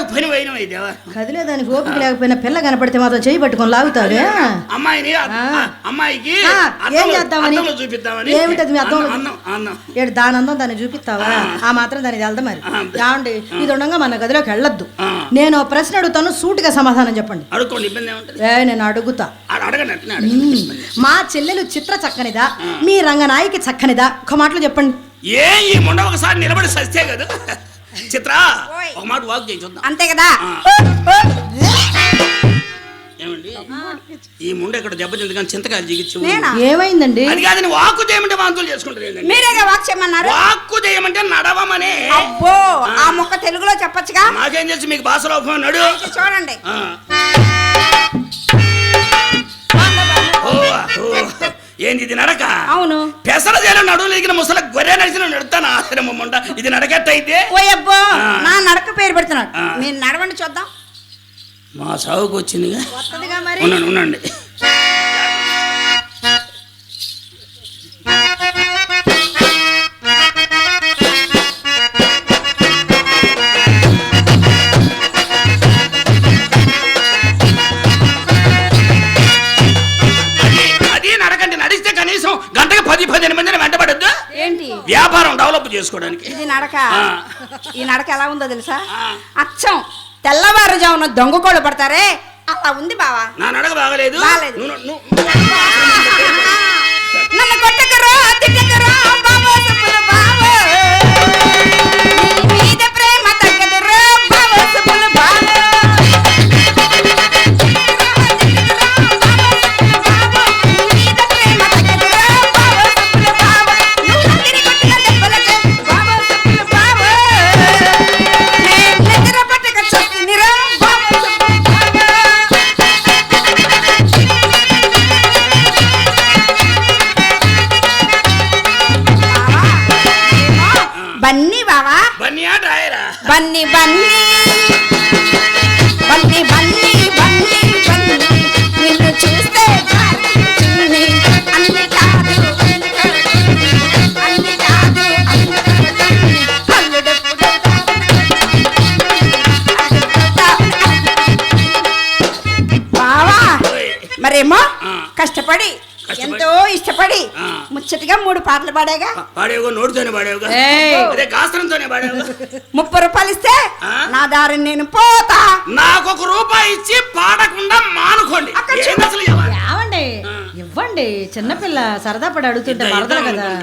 కదలకు పని పోయిన కదిలేదానికి ఓపిక లేకపోయినా పిల్ల కనపడితే మాత్రం చేయి పట్టుకొని లాగుతావే. అమ్మాయిని అమ్మాయికి ఏం చేద్దామని చూపిద్దామని. ఏమిటది మీ అర్థం? ఏడు దాని అందం దాన్ని చూపిస్తావా? ఆ మాత్రం దానికి వెళ్దా మరి. ఏమండి ఇది ఉండగా మన గదిలోకి వెళ్ళొద్దు. నేను ప్రశ్న అడుగుతాను, సూటిగా సమాధానం చెప్పండి. అడుక్కోండి, ఇబ్బంది ఏముంటుంది. నేను అడుగుతా. మా చెల్లెలు చిత్ర చక్కనిదా, మీ రంగనాయికి చక్కనిదా? ఒక మాటలు చెప్పండి. ఈ ముండ ఒకసారి నిలబడి సస్తే కదా. చిత్ర ఒక మాట వాక్ చేయి చూద్దాం. అంతే కదా. ఏమండి ఈ ముండ ఇక్కడ దెబ్బతింది కానీ చింతకాయలు జిగిచ్చు. ఏమైందండి? అది కాదని వాక్కు చేయమంటే వాంతులు చేసుకుంటారు. మీరేగా వాక్ చేయమన్నారు. వాక్కు చేయమంటే నడవమనే. అబ్బో ఆ మొక్క తెలుగులో చెప్పొచ్చుగా. నాకేం చేసి మీకు భాషలో నడు చూడండి. ఏంది ఇది నడక? అవును. పెసర చేలో నడువు లేకిన ముసల గొర్రె నడిచిన నడుతాను ఆశ్రమం ఉండ. ఇది నడకట్టయితే ఓయబ్బో నా నడక పేరు పెడుతున్నాడు. నేను నడవండి చూద్దాం. మా సాగుకు వచ్చిందిగా. మరి ఉండండి. గంటకి 10-15 మందిని వెంటబడద్దు. ఏంటి వ్యాపారం డెవలప్ చేసుకోవడానికి. ఇది నడక. ఈ నడక ఎలా ఉందో తెలుసా? అచ్చం తెల్లవారుజామున దొంగకోళ్ళు పడతారే అలా ఉంది బావా. నా నడక బాగలేదు. నన్ను కొట్టకరా తిట్టకరా బావా సప్పుల బావా. నీ మీద ప్రేమ తగ్గదురా బావా సప్పుల బావా. బన్నీ బావా. బన్నీయా డ్రాయరా? బన్నీ బన్నీ బన్నీ బన్నీ బన్నీ బన్నీ నిన్ను చూస్తే అన్ని కాదు అన్ని కాదు బావా. మరేమో కష్టపడి ఎంతో ఇష్టపడి ముచ్చటగా 3 పాటలు పాడేగా. పాడేవుగా, నోటితోనే పాడేవుగా, అదే గాస్త్రంతోనే పాడేవుగా. 30 రూపాయలు ఇస్తే నా దారిని నేను పోతా. నాకు 1 రూపాయి ఇచ్చి పాడకుండా మానుకోండి. ఏమండి ఇవ్వండి, చిన్నపిల్ల సరదా పడి అడుగుతుంటే మరదలు కదా.